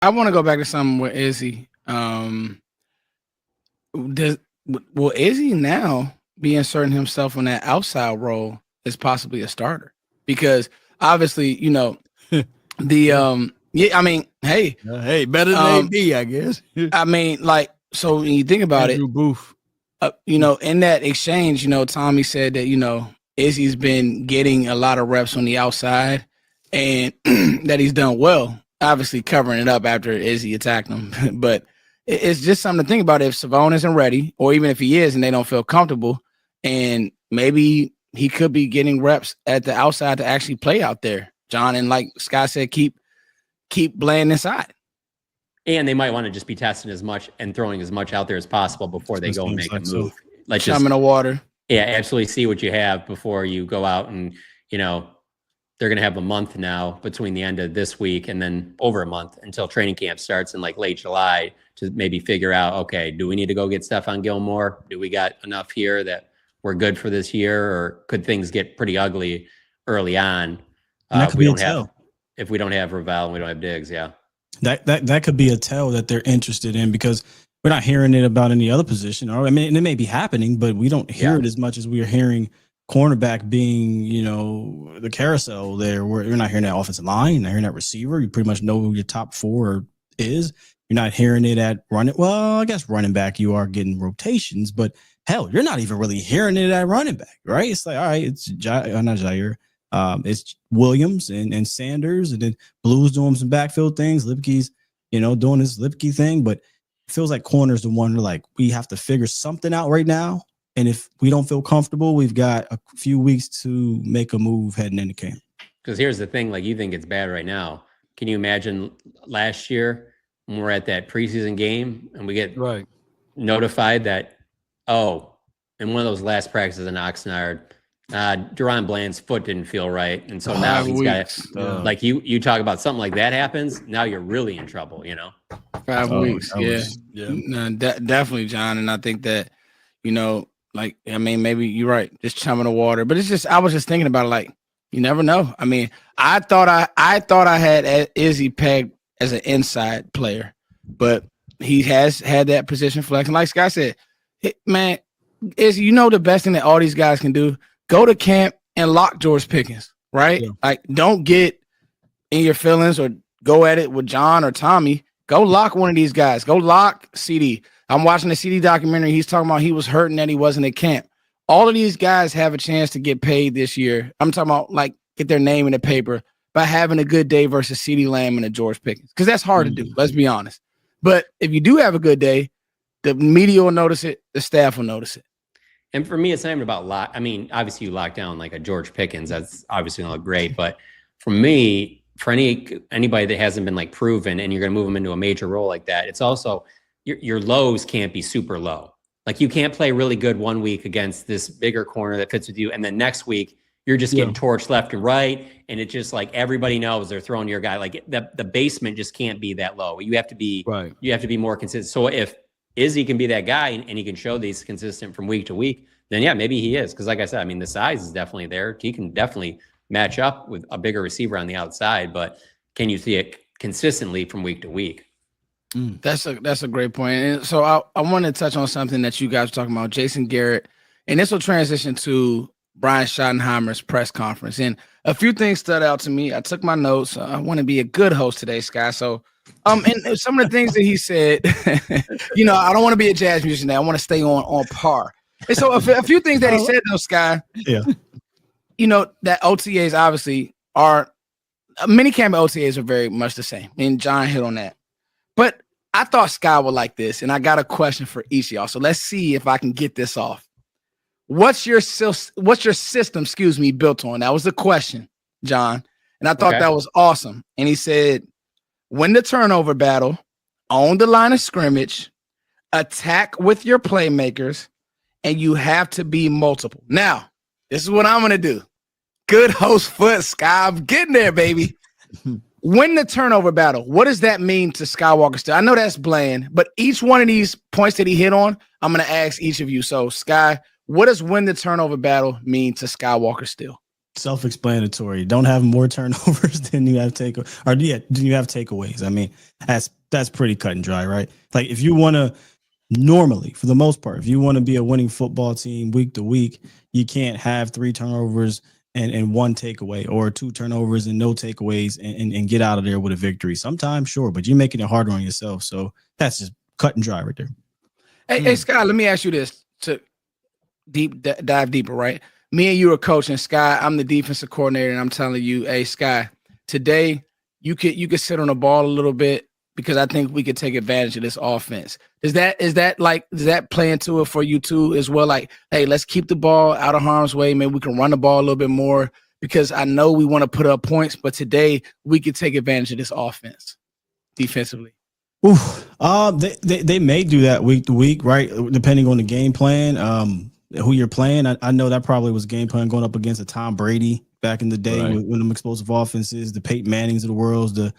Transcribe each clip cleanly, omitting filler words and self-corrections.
I want to go back to something with Izzy. Does will Izzy now be inserting himself in that outside role as possibly a starter? Because obviously, the yeah, I mean, hey, Hey, better than AB, I guess. I mean, like, so when you think about Andrew Booth. in that exchange, Tommy said that, Izzy's been getting a lot of reps on the outside and that he's done well, obviously covering it up after Izzy attacked him. But it's just something to think about if Savone isn't ready, or even if he is and they don't feel comfortable, and maybe he could be getting reps at the outside to actually play out there, John. And like Scott said, keep playing inside. And they might want to just be testing as much and throwing as much out there as possible before they go and make a move. Like just in the water. Yeah, absolutely. See what you have before you go out, and they're going to have a month now between the end of this week and then over a month until training camp starts in like late July to maybe figure out, okay, do we need to go get Stephon Gilmore? Do we got enough here that we're good for this year, or could things get pretty ugly early on? If we don't have Ravel and we don't have Diggs, yeah. That could be a tell that they're interested in, because we're not hearing it about any other position. Or I mean, it may be happening, but we don't hear it as much as we are hearing cornerback being, the carousel there. Where you're not hearing that offensive line, you're not hearing that receiver. You pretty much know who your top four is. You're not hearing it at running. Well, I guess running back, you are getting rotations, but hell, you're not even really hearing it at running back, right? It's like, all right, it's not Jair. It's Williams and Sanders, and then Blues doing some backfield things. Lipke's, doing his Lipke thing, but it feels like corner's the one like we have to figure something out right now. And if we don't feel comfortable, we've got a few weeks to make a move heading into camp. Because here's the thing, like you think it's bad right now. Can you imagine last year when we're at that preseason game and we get notified that, in one of those last practices in Oxnard, Deron Bland's foot didn't feel right, and so now he's got like you talk about something like that happens. Now you're really in trouble, 5 weeks, No, definitely, John. And I think that maybe you're right, just chumming the water. But it's just I was just thinking about it, like you never know. I mean, I thought I had Izzy pegged as an inside player, but he has had that position flex. And like Scott said, man, Izzy, the best thing that all these guys can do. Go to camp and lock George Pickens, right? Yeah. Like, don't get in your feelings or go at it with John or Tommy. Go lock one of these guys. Go lock CD. I'm watching the CD documentary. He's talking about he was hurting that he wasn't at camp. All of these guys have a chance to get paid this year. I'm talking about, like, get their name in the paper by having a good day versus CD Lamb and a George Pickens, because that's hard to do. Let's be honest. But if you do have a good day, the media will notice it. The staff will notice it. And for me, it's not even about lock. I mean, obviously you lock down like a George Pickens. That's obviously going to look great. But for me, for anybody that hasn't been like proven and you're going to move them into a major role like that, it's also your lows can't be super low. Like you can't play really good one week against this bigger corner that fits with you. And then next week, you're just getting torched left and right. And it's just like everybody knows they're throwing your guy. Like the basement just can't be that low. You have to be more consistent. So if Izzy can be that guy and he can show these consistent from week to week, then yeah, maybe he is. Because like I said, I mean, the size is definitely there. He can definitely match up with a bigger receiver on the outside, but can you see it consistently from week to week? That's a great point. And so I want to touch on something that you guys were talking about, Jason Garrett, and this will transition to Brian Schottenheimer's press conference. And a few things stood out to me. I took my notes. I want to be a good host today, Sky. So and some of the things that he said, I don't want to be a jazz musician now. I want to stay on par. And so a few things that he said, though, Sky, that OTAs obviously are minicamp OTAs are very much the same. And John hit on that. But I thought Sky would like this, and I got a question for each of y'all. So let's see if I can get this off. What's your system, built on? That was the question, John. And I thought that was awesome. And he said, win the turnover battle, own the line of scrimmage, attack with your playmakers, and you have to be multiple. Now, this is what I'm going to do. Good host foot, Sky. I'm getting there, baby. Win the turnover battle. What does that mean to Skywalker still? I know that's bland, but each one of these points that he hit on, I'm going to ask each of you. So, Sky, what does win the turnover battle mean to Skywalker still? Self-explanatory. Don't have more turnovers than you have than you have takeaways. I mean, that's pretty cut and dry, right? Like if you want to normally, for the most part, if you want to be a winning football team week to week, you can't have 3 turnovers and 1 takeaway, or 2 turnovers and no takeaways and get out of there with a victory. Sometimes, sure, but you're making it harder on yourself. So that's just cut and dry right there. Hey, Scott, let me ask you this to dive deeper, right? Me and you are coaching. Sky, I'm the defensive coordinator, and I'm telling you, hey, Sky, today you could sit on the ball a little bit because I think we could take advantage of this offense. Does that play into it for you too as well? Like, hey, let's keep the ball out of harm's way. Maybe we can run the ball a little bit more because I know we want to put up points, but today we could take advantage of this offense defensively. Ooh, they may do that week to week, right? Depending on the game plan, who you're playing. I know that probably was game plan going up against a Tom Brady back in the day when them explosive offenses, the Peyton Mannings of the world, the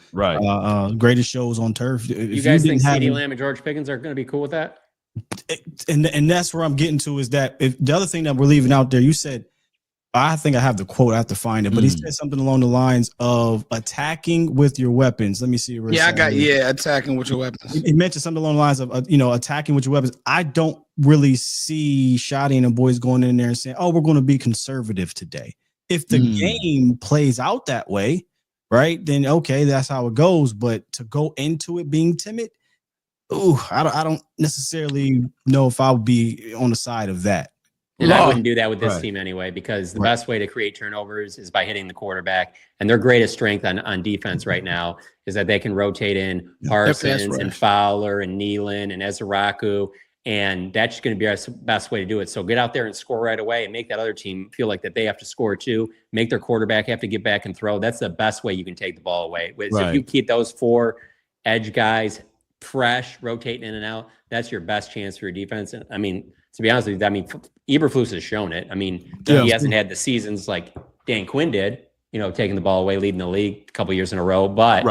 greatest shows on turf. You guys think CeeDee Lamb and George Pickens are going to be cool with that? And that's where I'm getting to is that if the other thing that we're leaving out there, you said, I think I have the quote, I have to find it, but he said something along the lines of attacking with your weapons. Let me see. Attacking with your weapons. He mentioned something along the lines of, attacking with your weapons. I don't really see Schotty and the boys going in there and saying, oh, we're going to be conservative today. If the game plays out that way, right, then okay, that's how it goes. But to go into it being timid, I don't necessarily know if I would be on the side of that. And I wouldn't do that with this team anyway, because the best way to create turnovers is by hitting the quarterback. And their greatest strength on defense right now is that they can rotate in Parsons and Fowler and Nealon and Ezraku. And that's going to be our best way to do it. So get out there and score right away and make that other team feel like that they have to score too, make their quarterback have to get back and throw. That's the best way you can take the ball away. So if you keep those 4 edge guys fresh, rotating in and out, that's your best chance for your defense. And I mean, to be honest with you, Eberflus has shown it. I mean, he hasn't had the seasons like Dan Quinn did, taking the ball away, leading the league a couple years in a row. But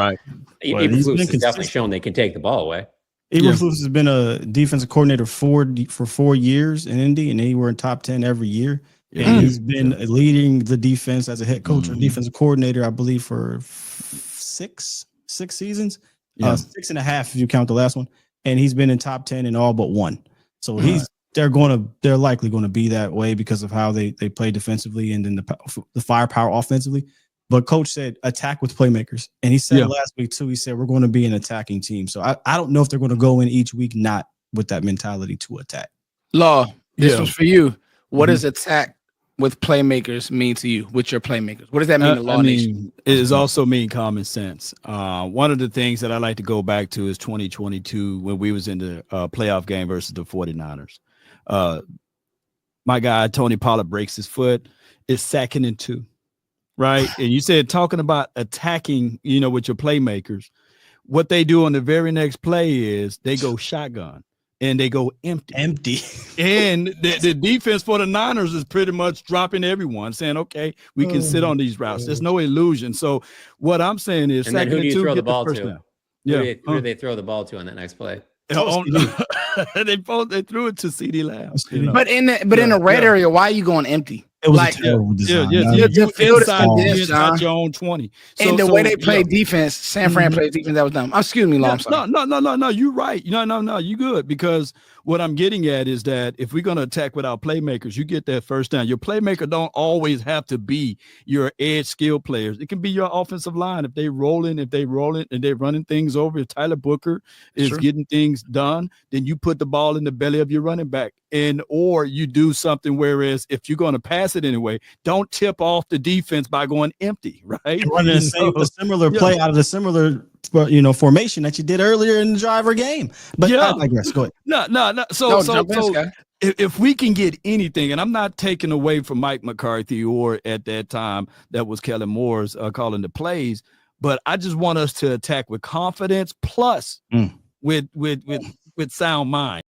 Eberflus has definitely shown they can take the ball away. Eberflus has been a defensive coordinator for 4 years in Indy, and they were in top 10 every year. And he's been leading the defense as a head coach or defensive coordinator, I believe, for 6 seasons, 6.5 if you count the last one. And he's been in top 10 in all but 1. So they're likely going to be that way because of how they play defensively and then the firepower offensively. But coach said attack with playmakers. And he said last week too, he said, we're going to be an attacking team. So I don't know if they're going to go in each week not with that mentality to attack. Law, this was for you. What does attack with playmakers mean to you with your playmakers? What does that mean to Law Nation? It is also mean common sense. One of the things that I like to go back to is 2022 when we was in the playoff game versus the 49ers. My guy, Tony Pollard, breaks his foot. It's 2nd and 2. Right. And you said talking about attacking, with your playmakers. What they do on the very next play is they go shotgun and they go empty. And the defense for the Niners is pretty much dropping everyone, saying, OK, we can sit on these routes. There's no illusion. So what I'm saying is, and then who do you throw the ball to? Who do they throw the ball to on that next play? They threw it to CeeDee Lamb. But in the red area, why are you going empty? It was a terrible design. You inside your own 20. And the way they play defense, San Fran plays defense, that was dumb. Excuse me, Long. No. You're right. No. You good, because what I'm getting at is that if we're going to attack with our playmakers, you get that first down. Your playmaker don't always have to be your edge skill players. It can be your offensive line. If they're rolling and they're running things over, if Tyler Booker is getting things done, then you put the ball in the belly of your running back. Or you do something, whereas if you're going to pass it anyway, don't tip off the defense by going empty, right? Running a similar play out of the similar formation that you did earlier in the driver game. But I guess go ahead. No. So if we can get anything, and I'm not taking away from Mike McCarthy or at that time that was Kellen Moore's calling the plays, but I just want us to attack with confidence plus with sound mind.